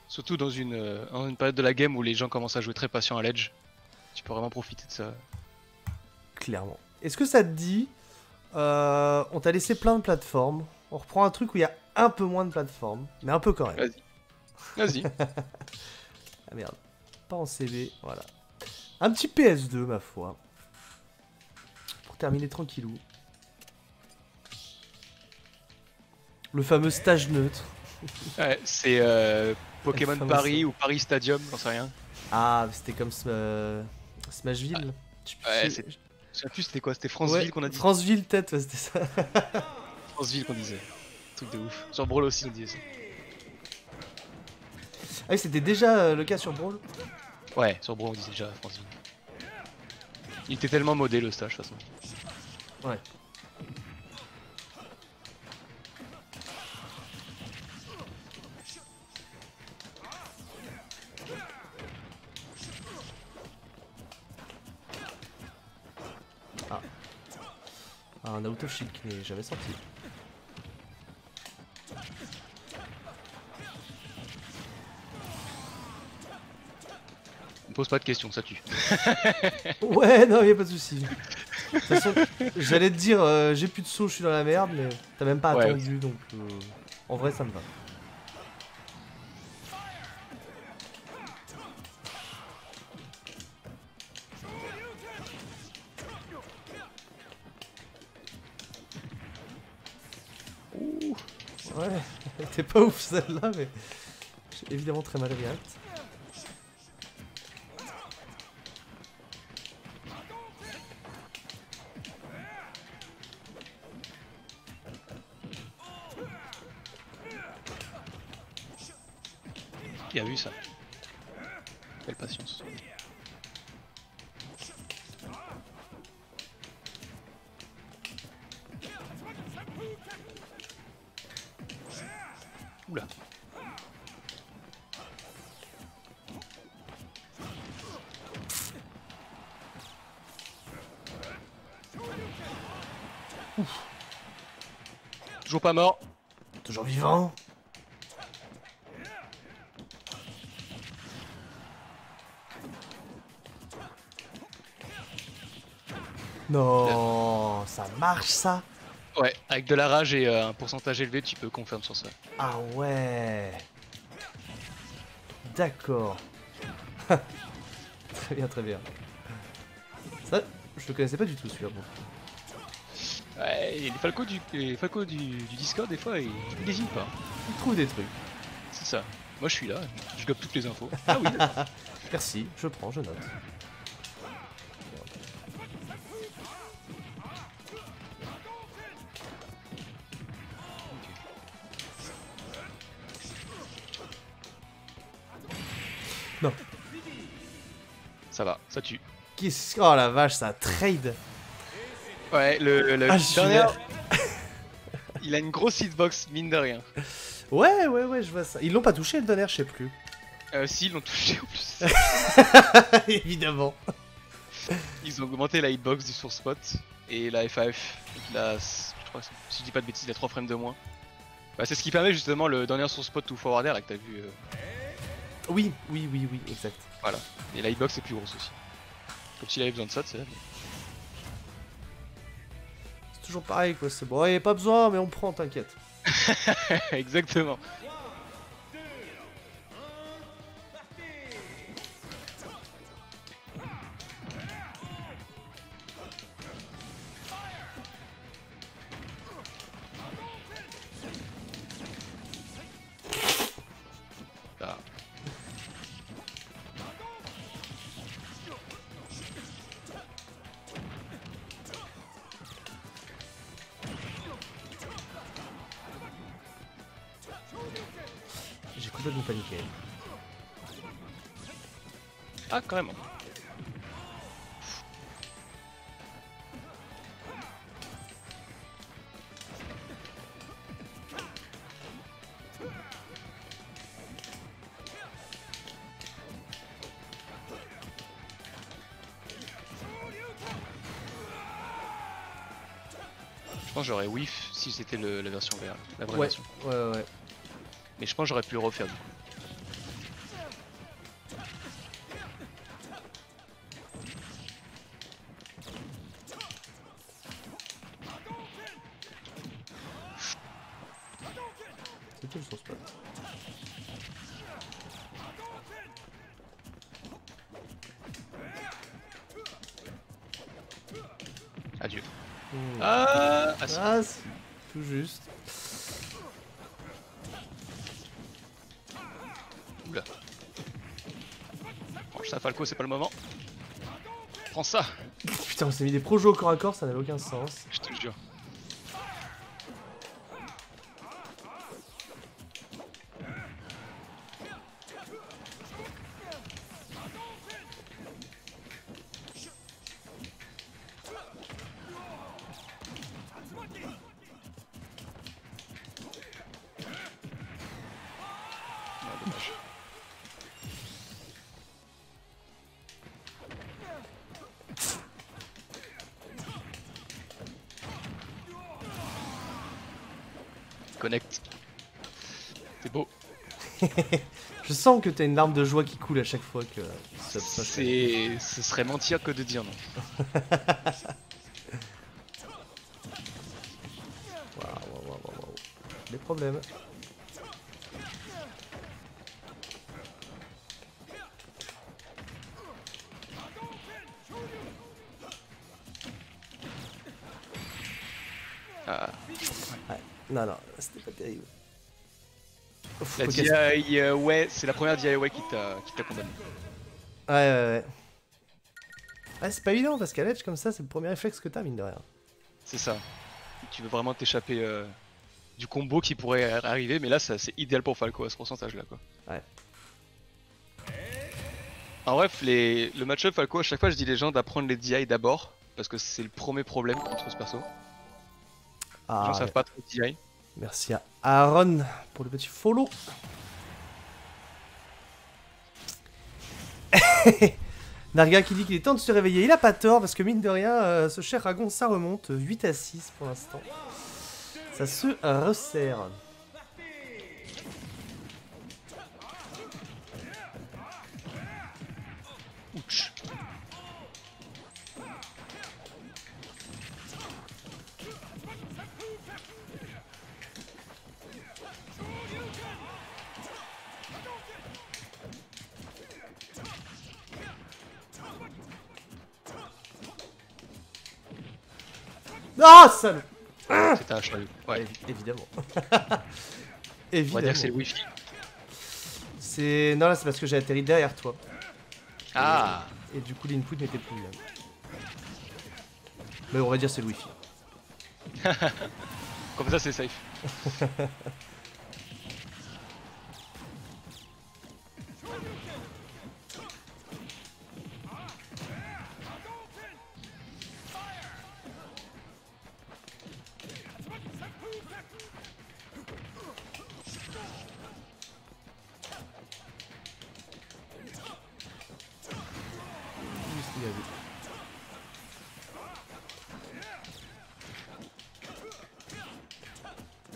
Surtout dans une période de la game où les gens commencent à jouer très patient à l'edge. Tu peux vraiment profiter de ça. Clairement. Est-ce que ça te dit, on t'a laissé plein de plateformes, on reprend un truc où il y a un peu moins de plateformes, mais un peu quand même. Vas-y. Vas-y. Ah merde. Pas en CV, voilà. Un petit PS2, ma foi. Pour terminer tranquillou. Le fameux stage neutre. Ouais, c'est Pokémon fameux Paris ça. ou Paris Stadium, j'en sais rien. Ah, c'était comme Smashville. Ouais, c'est. Je sais plus c'était quoi, c'était Franceville Ouais, qu'on a dit. Franceville, peut-être, ouais, c'était ça. Franceville qu'on disait. Truc de ouf. Sur Brawl aussi on disait ça. Ah oui, c'était déjà le cas sur Brawl. Ouais, sur Brawl on disait déjà Franceville. Il était tellement modé le stage de toute façon. Ouais. Un out of shield qui n'est jamais sorti. Ne pose pas de questions, ça tue. Ouais, non, y a pas de souci. De toute façon, j'allais te dire, j'ai plus de saut, je suis dans la merde, mais t'as même pas Ouais, attendu, donc en vrai, ça me va. Ouh, ouais, elle était pas ouf celle-là, mais j'ai évidemment très mal react. qui a vu ça? Quelle patience. Oula. Toujours pas mort. Toujours vivant. Non, ça marche ça. Ouais, avec de la rage et un pourcentage élevé, tu peux confirmer sur ça. Ah ouais. D'accord. Très bien, très bien. Ça, je le connaissais pas du tout celui-là. Bon. Ouais, et les Falcos du Discord, des fois, ils n'hésitent pas. Il trouve des trucs. C'est ça. Moi, je suis là, je gobe toutes les infos. Ah oui. Merci, je prends, je note. Non. Ça va, ça tue. Oh la vache, ça trade. Ouais, le Ah, je suis dernier, là. il a une grosse hitbox, mine de rien. Ouais, ouais, ouais, je vois ça. Ils l'ont pas touché le donner, je sais plus. Si, ils l'ont touché en plus. Évidemment. Ils ont augmenté la hitbox du source spot et la FAF. Là, je crois que si je dis pas de bêtises, il a 3 frames de moins. Bah, c'est ce qui permet justement le dernier source spot to forwarder là que t'as vu. Oui, oui, oui, oui, exact. Voilà. Et la hitbox est plus grosse aussi. Comme s'il avait besoin de ça, tu sais. C'est toujours pareil, quoi. C'est bon, il n'y a pas besoin, mais on prend, t'inquiète. Exactement. Ah. J'ai complètement paniqué. Ah, carrément. Je pense que j'aurais whiff si c'était la version VR, la vraie Ouais, version. ouais, ouais. Mais je pense que j'aurais pu le refaire du coup. C'était le source spot. Adieu. Mmh. Ah, si. Ah, si. Tout juste. Oula. Range ça, Falco, c'est pas le moment. Prends ça, Putain, on s'est mis des projets au corps à corps, ça n'avait aucun sens. je te jure. Ah, dommage. Connect. C'est beau. Je sens que t'as une larme de joie qui coule à chaque fois que ça se passe. Ce serait mentir que de dire non. Waouh. Des problèmes. Ah. Ouais. Non, c'était pas terrible. Ouf, La faut DIY, ouais, c'est la première DIY qui t'a condamné. Ouais. Ouais, c'est pas évident parce qu'à l'edge comme ça, c'est le premier réflexe que t'as, mine de rien. C'est ça. Tu veux vraiment t'échapper du combo qui pourrait arriver, mais là c'est idéal pour Falco à ce pourcentage là quoi. Ouais. En bref, le match-up Falco, à chaque fois je dis les gens d'apprendre les DI d'abord, parce que c'est le premier problème contre ce perso. Les gens savent pas trop DI. Merci à Aaron pour le petit follow. Narga qui dit qu'il est temps de se réveiller. Il a pas tort parce que mine de rien, ce cher Ragon, ça remonte 8 à 6 pour l'instant. Ça se resserre. Ouch. Ah, salaud! C'était un chariot. Ouais. Évidemment. On va dire que c'est le wifi. Non, là c'est parce que j'ai atterri derrière toi. Ah. Et du coup l'input n'était plus là. Mais on va dire c'est le wifi. Comme ça c'est safe.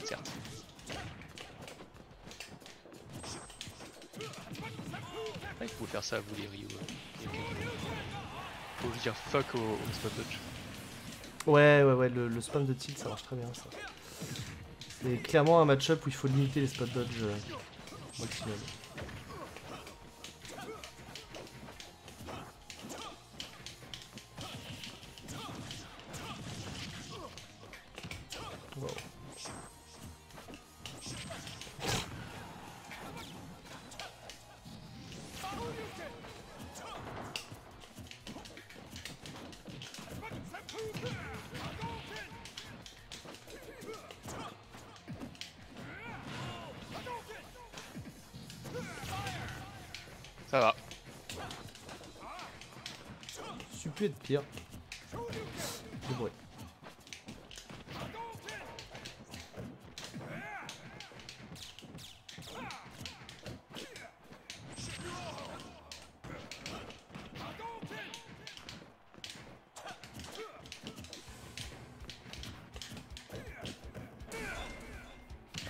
Certes. Ah, il faut faire ça, vous les Ryu. Faut dire fuck au spot dodge. Ouais, le spam de tilt ça marche très bien ça. C'est clairement un match-up où il faut limiter les spot dodge maximum. Wow. Ça va. Ça peut être pire. C'est bruit.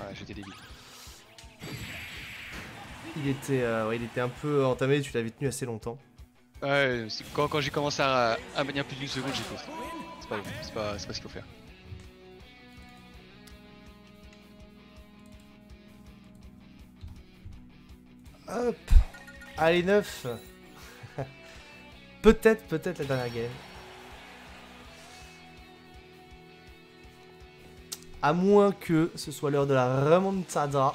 Ouais, j'étais débile. Il était un peu entamé, tu l'avais tenu assez longtemps. Ouais, quand j'ai commencé à manier plus d'une seconde, j'ai fait. C'est pas ce qu'il faut faire. Hop. Allez, 9. Peut-être la dernière game. À moins que ce soit l'heure de la remontada.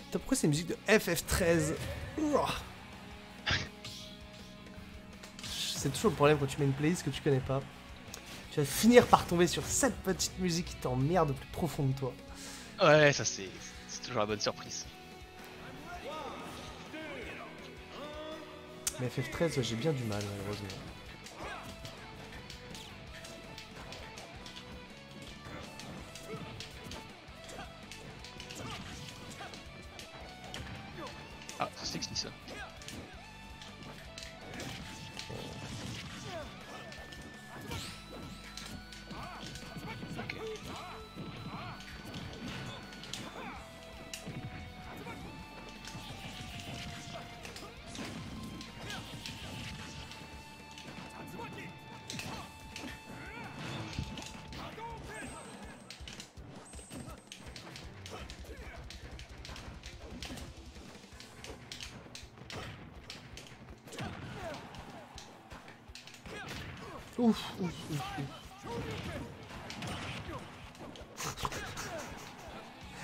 Putain, pourquoi c'est une musique de FF13? C'est toujours le problème quand tu mets une playlist que tu connais pas. Tu vas finir par tomber sur cette petite musique qui t'emmerde au plus profond de toi. Ouais, ça c'est toujours la bonne surprise. Mais FF13, j'ai bien du mal malheureusement. Ah, c'est sexy ça. Ok. Ouf, ouf, ouf, ouf.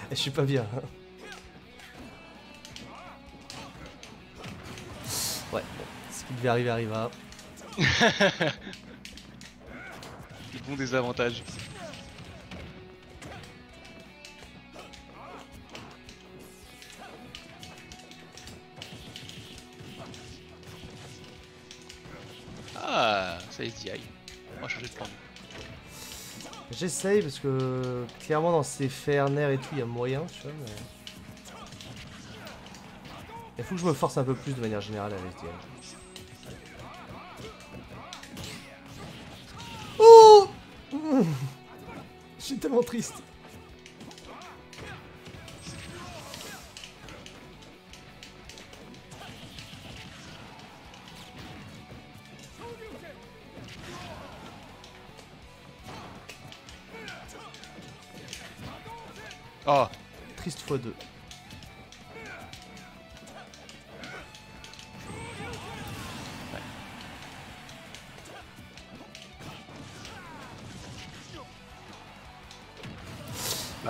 Je suis pas bien. Ouais, bon, ce qui devait arriver arriva. Les bons désavantages. Ah, ça y est, on va changer de plan. J'essaye parce que clairement dans ces faits nerfs et tout, il y a moyen, tu vois, mais... Il faut que je me force un peu plus de manière générale à SDL. Oh je suis tellement triste. Oh, Triste x2.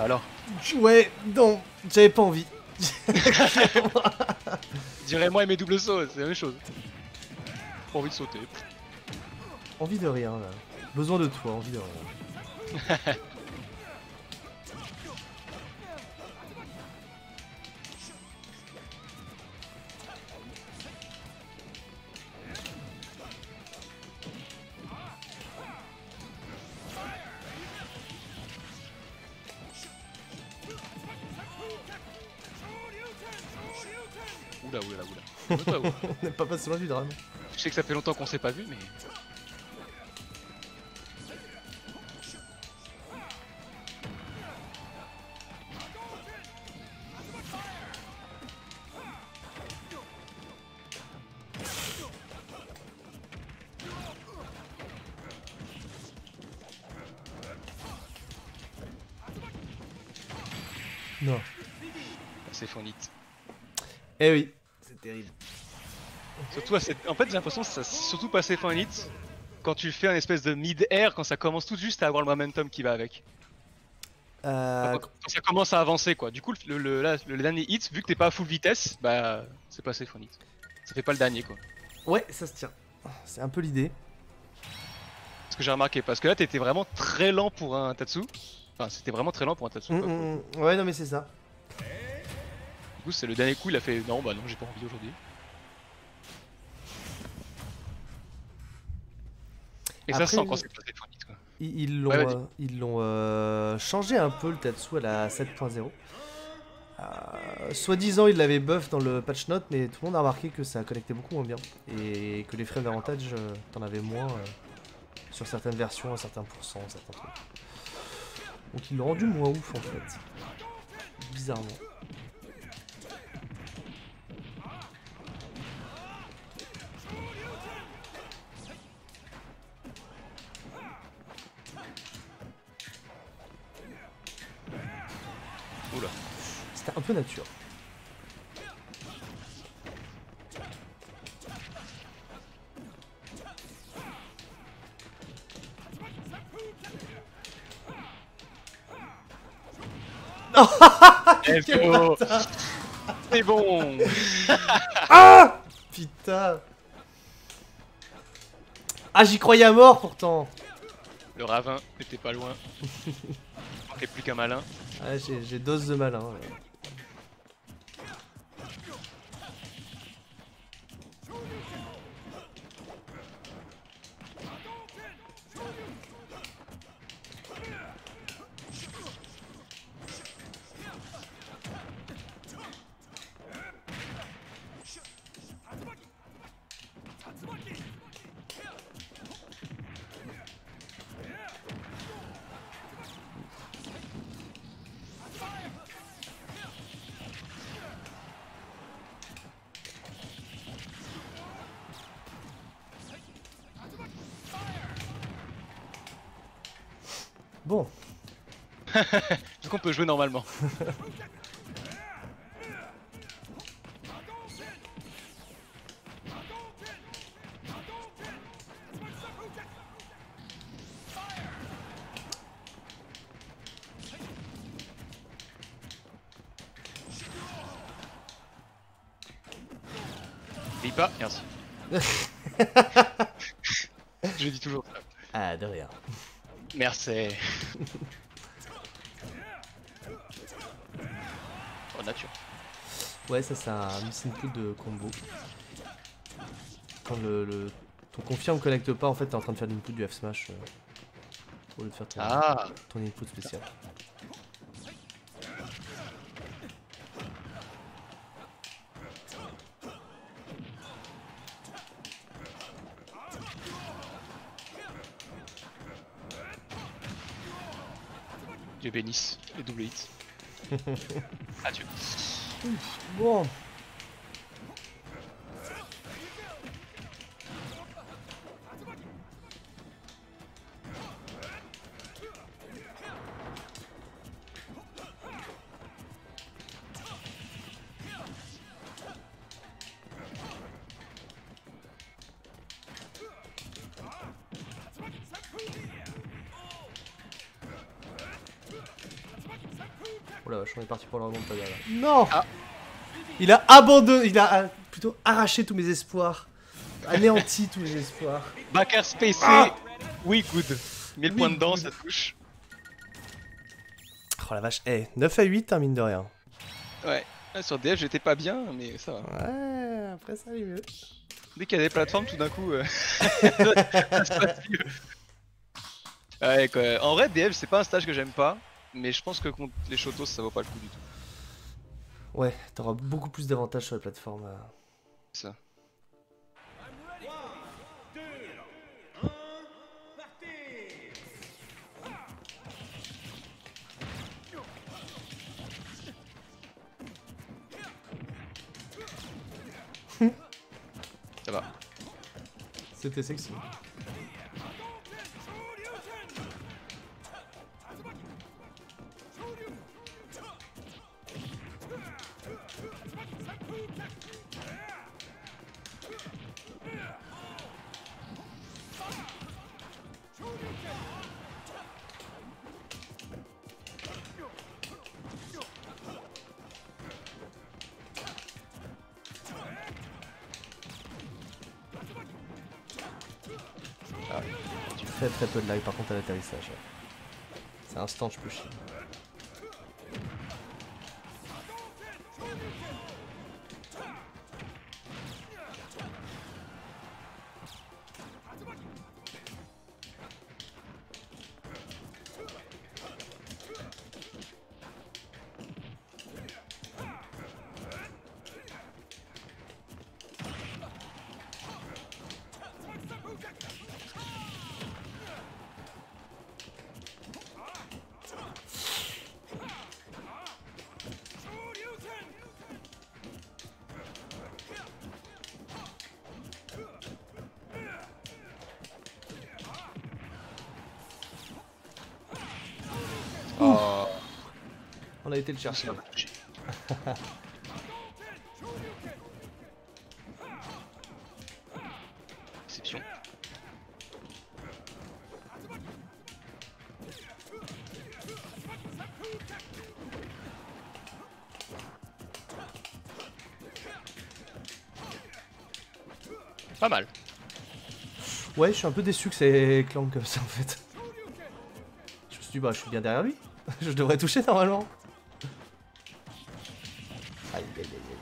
bah alors. Ouais, non, j'avais pas envie. Dirais-moi et mes doubles sauts, c'est la même chose. Pas envie de sauter. Envie de rien là. Besoin de toi, envie de rien. Oula, oula, oula. Pas, oula. On n'est pas passé loin du drame. Je sais que ça fait longtemps qu'on s'est pas vu, mais. Non. C'est fonite. Eh oui, c'est terrible. Surtout, en fait, j'ai l'impression que ça s'est surtout passé fin hit quand tu fais un espèce de mid-air, quand ça commence tout juste à avoir le momentum qui va avec. Quand ça commence à avancer, quoi. Du coup, le dernier hit, vu que t'es pas à full vitesse, bah, c'est passé fin hit. Ça fait pas le dernier, quoi. Ouais, ça se tient. C'est un peu l'idée. Ce que j'ai remarqué, parce que là, t'étais vraiment très lent pour un Tatsu. Enfin, c'était vraiment très lent pour un Tatsu. Quoi. Ouais, non, mais c'est ça. Du coup, c'est le dernier coup, il a fait non, bah non, j'ai pas envie aujourd'hui. Et Après, ça sent quand c'est passé fin hit, quoi. Ils l'ont changé un peu le Tatsu à la 7.0. Soi-disant, ils l'avaient buff dans le patch note, mais tout le monde a remarqué que ça connectait beaucoup moins bien. Et que les frames d'avantage, t'en avais moins sur certaines versions, à certains pourcents, certains trucs. Donc ils l'ont rendu moins ouf en fait. Bizarrement. Oula. C'était un peu nature. C'est bon. Ah putain. Ah, j'y croyais à mort pourtant. Le ravin n'était pas loin. Il manquait plus qu'un malin. Ah, j'ai dose de malin. Ouais. Bon. Est-ce qu'on peut jouer normalement? N'oublie pas, merci. Je dis toujours ça. Ah, de rien. Merci. Oh, nature. Ouais, ça c'est un miss-input de combo. Quand ton confirme connecte pas, en fait t'es en train de faire l'input du F-Smash au lieu de faire ton input spécial. Dieu bénisse les double hits. Adieu. Bon. Oh la vache, on est parti pour le remontada là. Non. Il a abandonné, il a plutôt arraché tous mes espoirs. Anéanti tous mes espoirs. Backer spacé, oui good. 1000 points dedans, ça touche. Oh la vache, 9 à 8 hein, mine de rien. Ouais, sur DF j'étais pas bien, mais ça va. Ouais, après ça allait mieux. Dès qu'il y a des plateformes, tout d'un coup, ça se passe mieux. Ouais, quoi. En vrai, DF c'est pas un stage que j'aime pas, mais je pense que contre les Shotos ça vaut pas le coup du tout. Ouais, t'auras beaucoup plus d'avantages sur la plateforme. Ça. Ça va. C'était sexy. Très peu de lag par contre à l'atterrissage. C'est instant, je peux chier. Oh. On a été le chercher. Exception. Pas mal. Ouais, je suis un peu déçu que c'est Clank comme ça en fait. Je me suis dit, bah je suis bien derrière lui. Je devrais toucher normalement. Aïe aïe aïe aïe.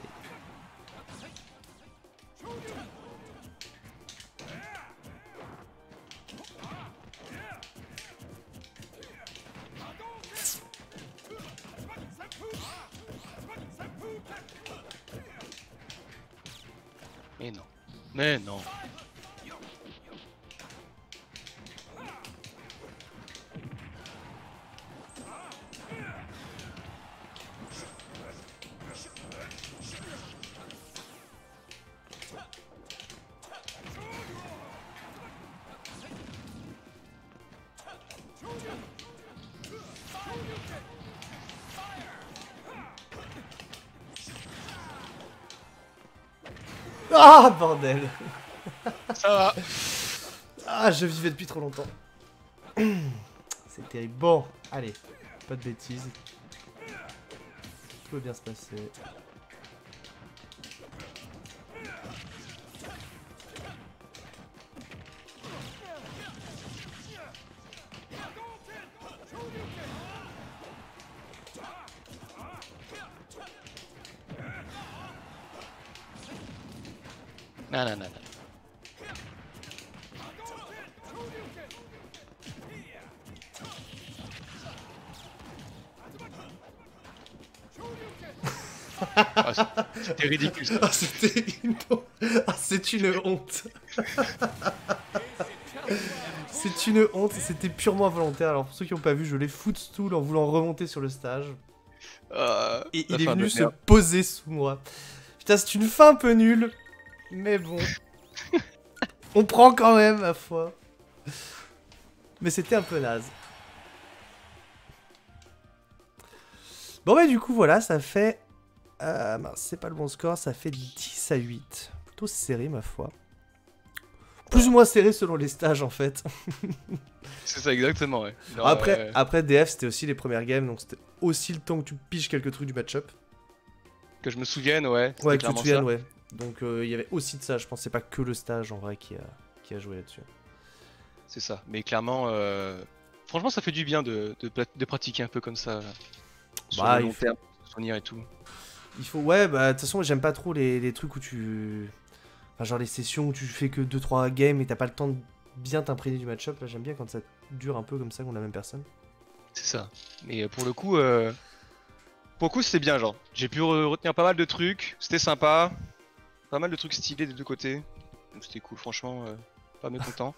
Mais non. Mais non. Ah bordel. Ça va. Ah, je vivais depuis trop longtemps. C'est terrible. Bon, allez, pas de bêtises. Tout va bien se passer. Non, non, non, non. Ah, c'était ridicule ça. Ah, c'était une... Ah, c'est une honte. C'est une honte, c'était purement involontaire. Alors pour ceux qui n'ont pas vu, je l'ai footstool en voulant remonter sur le stage. Et il est venu se poser sous moi. Putain, c'est une fin un peu nulle. Mais bon. On prend quand même, ma foi. Mais c'était un peu naze. Bon bah du coup voilà, ça fait... c'est pas le bon score, ça fait 10 à 8. Plutôt serré ma foi. Plus ou moins serré selon les stages en fait. C'est ça exactement ouais. Non, après DF c'était aussi les premières games, donc c'était aussi le temps que tu piges quelques trucs du match-up. Que je me souvienne ouais. Ouais, que tu te souviennes ouais. Donc il y avait aussi de ça, je pense c'est pas que le stage en vrai qui a joué là-dessus. C'est ça, mais clairement, franchement ça fait du bien de pratiquer un peu comme ça. Sur le long terme, se souvenir et tout. Il faut, ouais, bah de toute façon j'aime pas trop les trucs où tu... Enfin, genre les sessions où tu fais que 2-3 games et t'as pas le temps de bien t'imprégner du match-up. Là j'aime bien quand ça dure un peu comme ça, qu'on a la même personne. C'est ça, mais pour le coup c'était bien genre. J'ai pu retenir pas mal de trucs, c'était sympa. Pas mal de trucs stylés des deux côtés. Donc c'était cool, franchement, pas mécontent.